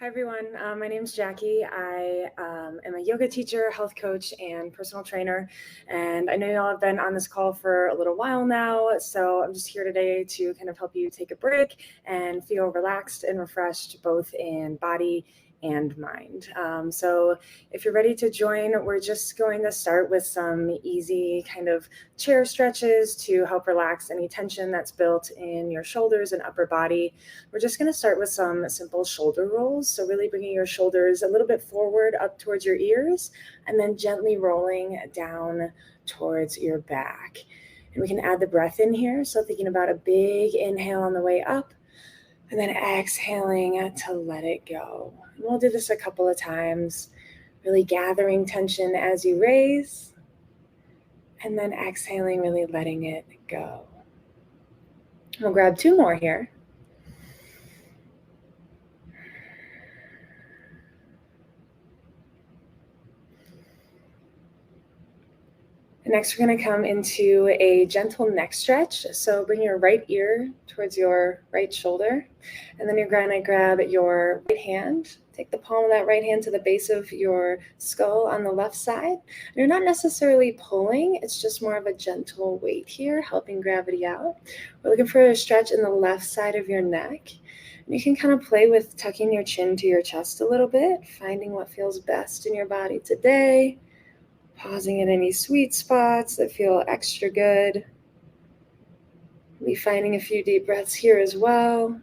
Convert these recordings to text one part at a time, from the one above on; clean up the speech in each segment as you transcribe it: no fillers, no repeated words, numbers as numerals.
Hi, everyone. My name is Jackie. I am a yoga teacher, health coach, and personal trainer. And I know y'all have been on this call for a little while now. So I'm just here today to kind of help you take a break and feel relaxed and refreshed, both in body and mind. So if you're ready to join, we're just going to start with some easy kind of chair stretches to help relax any tension that's built in your shoulders and upper body. We're just going to start with some simple shoulder rolls. So really bringing your shoulders a little bit forward up towards your ears and then gently rolling down towards your back. And we can add the breath in here. So thinking about a big inhale on the way up and then exhaling to let it go. And we'll do this a couple of times, really gathering tension as you raise and then exhaling, really letting it go. We'll grab two more here. Next, we're going to come into a gentle neck stretch. So bring your right ear towards your right shoulder, and then you're going to grab your right hand. Take the palm of that right hand to the base of your skull on the left side. And you're not necessarily pulling, it's just more of a gentle weight here, helping gravity out. We're looking for a stretch in the left side of your neck. And you can kind of play with tucking your chin to your chest a little bit, finding what feels best in your body today. Pausing at any sweet spots that feel extra good. Be finding a few deep breaths here as well.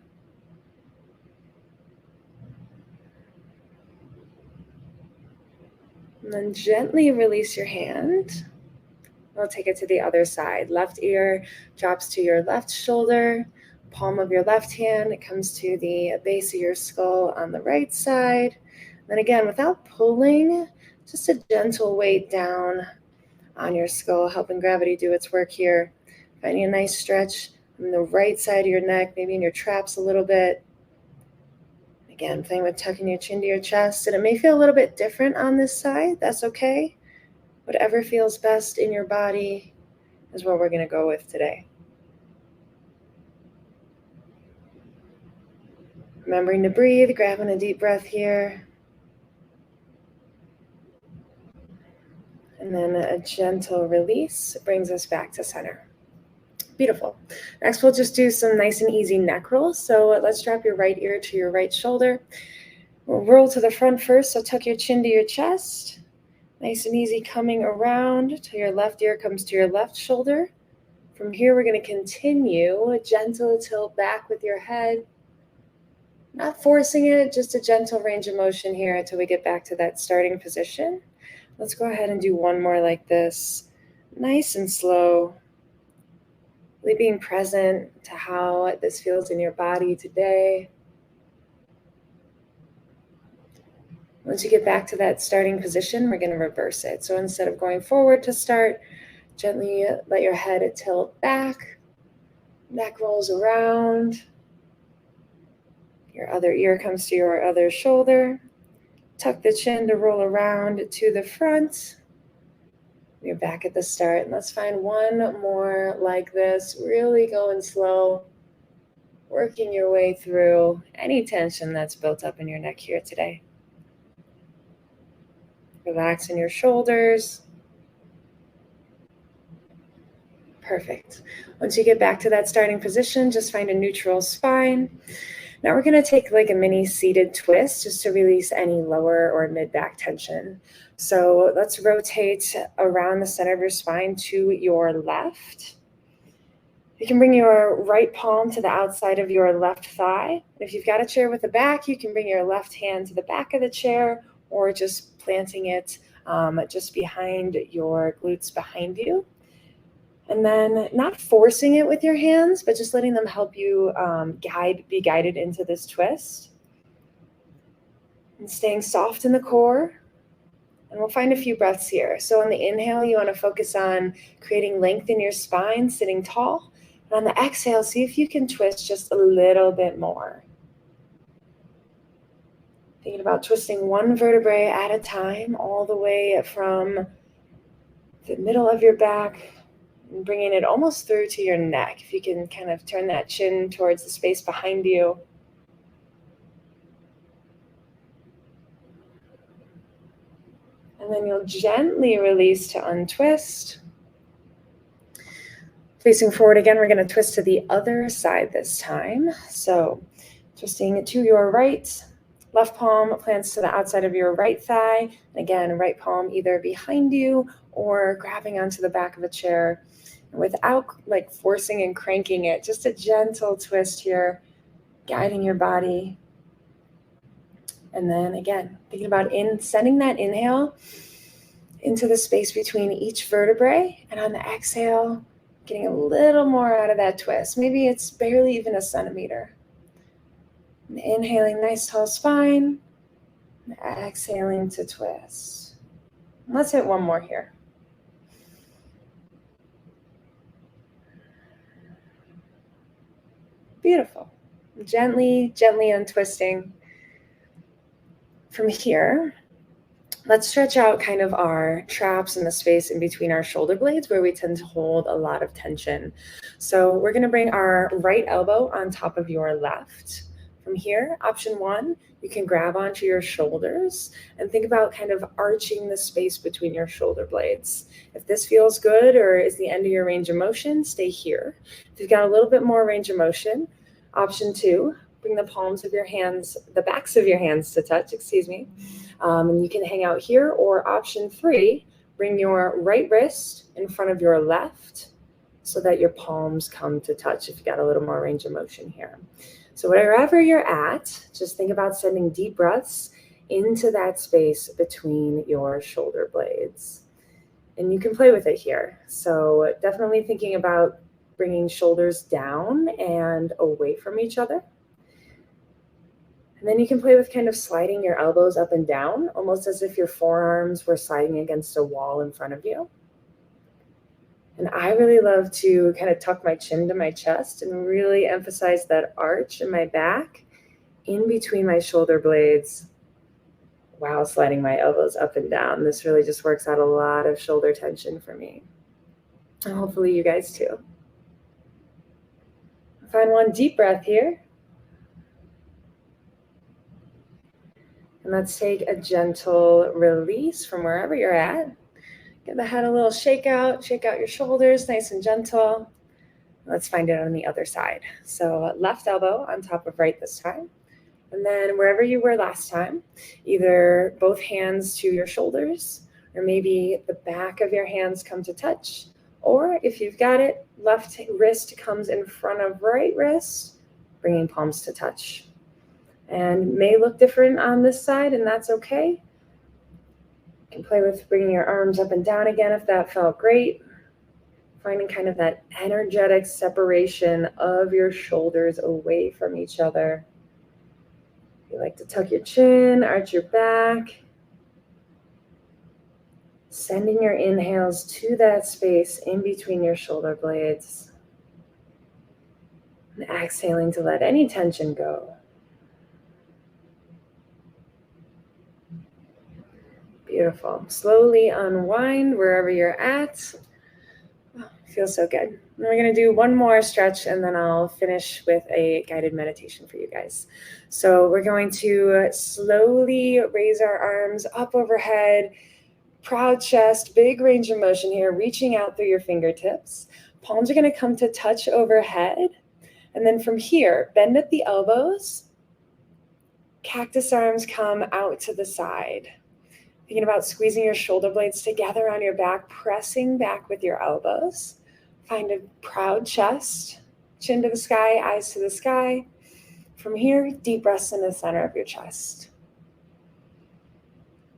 And then gently release your hand. We'll take it to the other side. Left ear drops to your left shoulder. Palm of your left hand, it comes to the base of your skull on the right side. Then again, without pulling, just a gentle weight down on your skull, helping gravity do its work here. Finding a nice stretch on the right side of your neck, maybe in your traps a little bit. Again, playing with tucking your chin to your chest. And it may feel a little bit different on this side. That's okay. Whatever feels best in your body is what we're going to go with today. Remembering to breathe, grabbing a deep breath here. And then a gentle release brings us back to center. Beautiful. Next, we'll just do some nice and easy neck rolls. So let's drop your right ear to your right shoulder. We'll roll to the front first, so tuck your chin to your chest. Nice and easy, coming around till your left ear comes to your left shoulder. From here, we're going to continue a gentle tilt back with your head. Not forcing it, just a gentle range of motion here until we get back to that starting position. Let's go ahead and do one more like this, nice and slow. Really being present to how this feels in your body today. Once you get back to that starting position, we're going to reverse it. So instead of going forward to start, gently let your head tilt back. Neck rolls around. Your other ear comes to your other shoulder. Tuck the chin to roll around to the front. You're back at the start. And let's find one more like this, really going slow, working your way through any tension that's built up in your neck here today. Relaxing your shoulders. Perfect. Once you get back to that starting position, just find a neutral spine. Now we're going to take like a mini seated twist just to release any lower or mid-back tension. So let's rotate around the center of your spine to your left. You can bring your right palm to the outside of your left thigh. If you've got a chair with a back, you can bring your left hand to the back of the chair or just planting it just behind your glutes behind you. And then not forcing it with your hands, but just letting them help you be guided into this twist. And staying soft in the core. And we'll find a few breaths here. So on the inhale, you want to focus on creating length in your spine, sitting tall. And on the exhale, see if you can twist just a little bit more. Thinking about twisting one vertebrae at a time, all the way from the middle of your back, and bringing it almost through to your neck. If you can kind of turn that chin towards the space behind you. And then you'll gently release to untwist. Facing forward again, we're going to twist to the other side this time. So twisting to your right, left palm plants to the outside of your right thigh. And again, right palm either behind you or grabbing onto the back of a chair. And without like forcing and cranking it, just a gentle twist here, guiding your body. And then again, thinking about sending that inhale into the space between each vertebrae. And on the exhale, getting a little more out of that twist. Maybe it's barely even a centimeter. And inhaling, nice tall spine. And exhaling to twist. And let's hit one more here. Beautiful. Gently, gently untwisting. From here, let's stretch out kind of our traps in the space in between our shoulder blades where we tend to hold a lot of tension. So we're going to bring our right elbow on top of your left. From here, option one, you can grab onto your shoulders and think about kind of arching the space between your shoulder blades. If this feels good or is the end of your range of motion, stay here. If you've got a little bit more range of motion, option two, bring the palms of your hands, the backs of your hands to touch, and you can hang out here. Or option three, bring your right wrist in front of your left so that your palms come to touch if you got a little more range of motion here. So wherever you're at, just think about sending deep breaths into that space between your shoulder blades. And you can play with it here. So definitely thinking about bringing shoulders down and away from each other. And then you can play with kind of sliding your elbows up and down, almost as if your forearms were sliding against a wall in front of you. And I really love to kind of tuck my chin to my chest and really emphasize that arch in my back in between my shoulder blades while sliding my elbows up and down. This really just works out a lot of shoulder tension for me. And hopefully you guys too. Find one deep breath here. And let's take a gentle release from wherever you're at. Give the head a little shake out your shoulders, nice and gentle. Let's find it on the other side. So left elbow on top of right this time. And then wherever you were last time, either both hands to your shoulders, or maybe the back of your hands come to touch. Or if you've got it, left wrist comes in front of right wrist, bringing palms to touch. And may look different on this side, and that's okay. You can play with bringing your arms up and down again if that felt great. Finding kind of that energetic separation of your shoulders away from each other. You like to tuck your chin, arch your back. Sending your inhales to that space in between your shoulder blades. And exhaling to let any tension go. Beautiful. Slowly unwind wherever you're at. Oh, feels so good. And we're going to do one more stretch and then I'll finish with a guided meditation for you guys. So we're going to slowly raise our arms up overhead, proud chest, big range of motion here, reaching out through your fingertips. Palms are going to come to touch overhead. And then from here, bend at the elbows. Cactus arms come out to the side. Thinking about squeezing your shoulder blades together on your back, pressing back with your elbows. Find a proud chest, chin to the sky, eyes to the sky. From here, deep breaths in the center of your chest.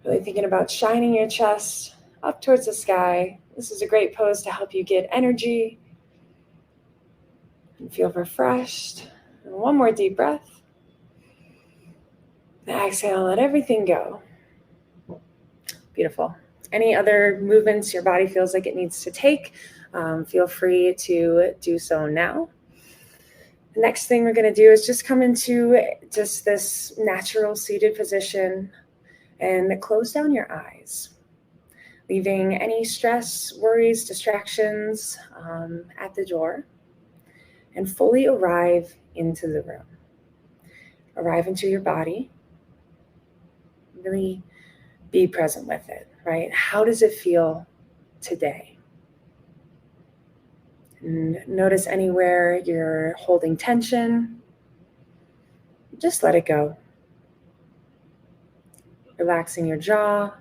Really thinking about shining your chest up towards the sky. This is a great pose to help you get energy and feel refreshed. And one more deep breath. And exhale, let everything go. Beautiful. Any other movements your body feels like it needs to take, feel free to do so now. The next thing we're going to do is just come into just this natural seated position and close down your eyes, leaving any stress, worries, distractions at the door, and fully arrive into the room. Arrive into your body. Really be present with it. right? How does it feel today? And notice anywhere you're holding tension. Just let it go. Relaxing your jaw,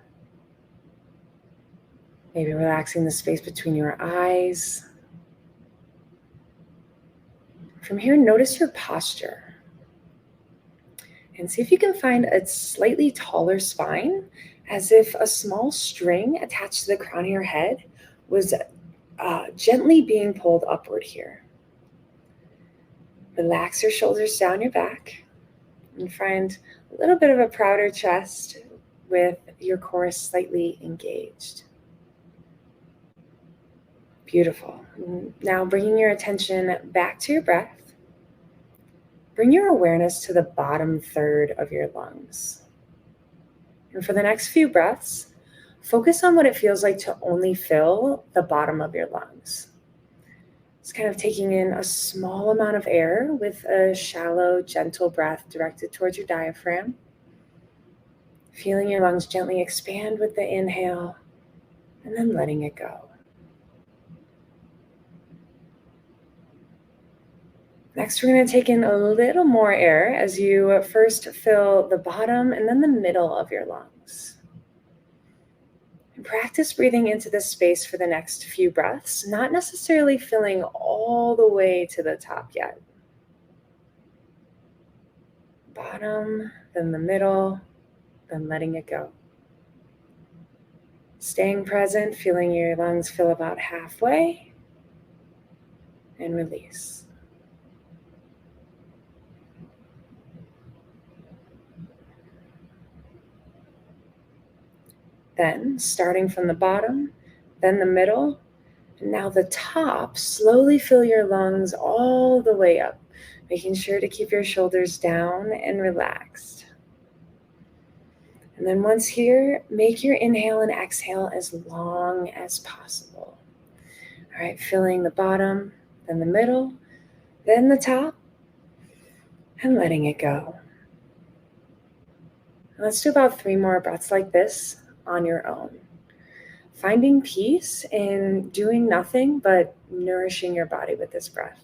maybe relaxing the space between your eyes. From here, notice your posture and see if you can find a slightly taller spine, as if a small string attached to the crown of your head was gently being pulled upward here. Relax your shoulders down your back and find a little bit of a prouder chest with your core slightly engaged. Beautiful. Now bringing your attention back to your breath, bring your awareness to the bottom third of your lungs. And for the next few breaths, focus on what it feels like to only fill the bottom of your lungs. It's kind of taking in a small amount of air with a shallow, gentle breath directed towards your diaphragm. Feeling your lungs gently expand with the inhale and then letting it go. Next, we're going to take in a little more air as you first fill the bottom and then the middle of your lungs. And practice breathing into this space for the next few breaths, not necessarily filling all the way to the top yet. Bottom, then the middle, then letting it go. Staying present, feeling your lungs fill about halfway, and release. Then, starting from the bottom, then the middle, and now the top, slowly fill your lungs all the way up, making sure to keep your shoulders down and relaxed. And then once here, make your inhale and exhale as long as possible. All right, filling the bottom, then the middle, then the top, and letting it go. And let's do about 3 more breaths like this on your own. Finding peace in doing nothing but nourishing your body with this breath.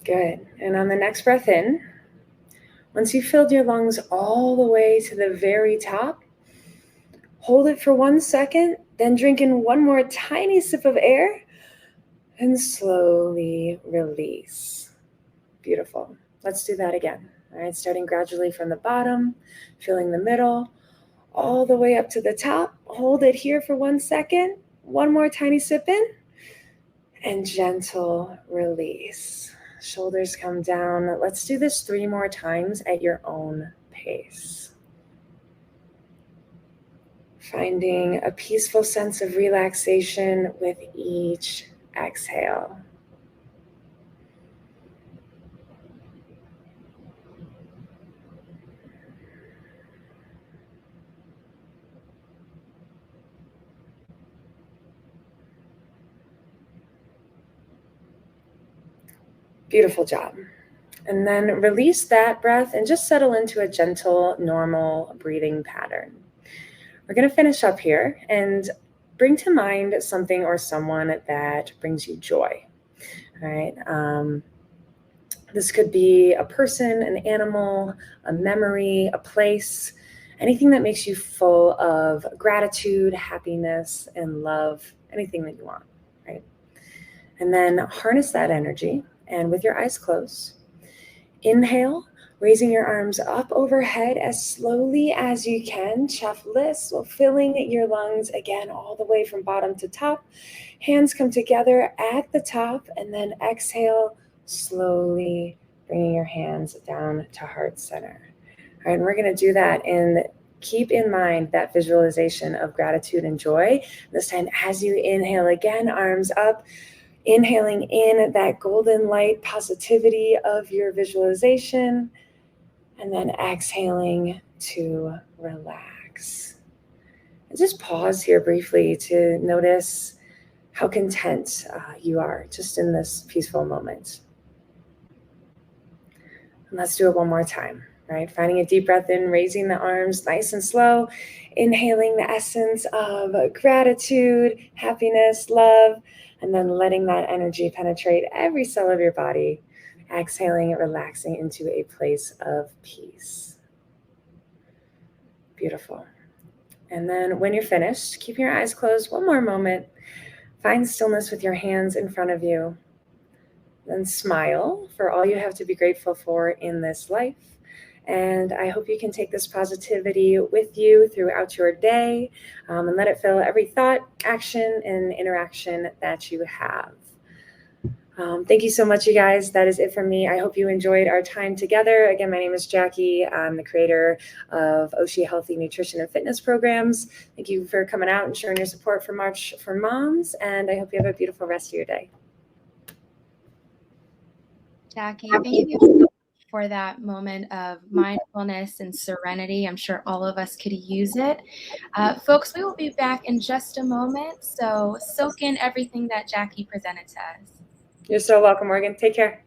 Good. And on the next breath in, once you've filled your lungs all the way to the very top, hold it for 1 second, then drink in one more tiny sip of air and slowly release. Beautiful. Let's do that again. All right, starting gradually from the bottom, filling the middle, all the way up to the top. Hold it here for 1 second. One more tiny sip in and gentle release. Shoulders come down. Let's do this 3 more times at your own pace. Finding a peaceful sense of relaxation with each exhale. Beautiful job. And then release that breath and just settle into a gentle, normal breathing pattern. We're going to finish up here and bring to mind something or someone that brings you joy. All right. This could be a person, an animal, a memory, a place, anything that makes you full of gratitude, happiness, and love, anything that you want, right? And then harness that energy. And with your eyes closed, inhale, raising your arms up overhead as slowly as you can, chest-less, while filling your lungs again all the way from bottom to top. Hands come together at the top, and then exhale, slowly bringing your hands down to heart center. All right, and we're going to do that, and keep in mind that visualization of gratitude and joy. This time, as you inhale again, arms up, inhaling in that golden light positivity of your visualization, and then exhaling to relax. Just pause here briefly to notice how content you are just in this peaceful moment. And let's do it one more time, right? Finding a deep breath in, raising the arms nice and slow, inhaling the essence of gratitude, happiness, love, and then letting that energy penetrate every cell of your body. Exhaling it, relaxing into a place of peace. Beautiful. And then when you're finished, keep your eyes closed one more moment. Find stillness with your hands in front of you. Then smile for all you have to be grateful for in this life. And I hope you can take this positivity with you throughout your day and let it fill every thought, action, and interaction that you have. Thank you so much, you guys. That is it from me. I hope you enjoyed our time together. Again, my name is Jackie. I'm the creator of Fourchia Healthy Nutrition and Fitness Programs. Thank you for coming out and showing your support for March for Moms. And I hope you have a beautiful rest of your day. Jackie, thank you for that moment of mindfulness and serenity. I'm sure all of us could use it. Folks, we will be back in just a moment, so soak in everything that Jackie presented to us. You're so welcome, Morgan. Take care.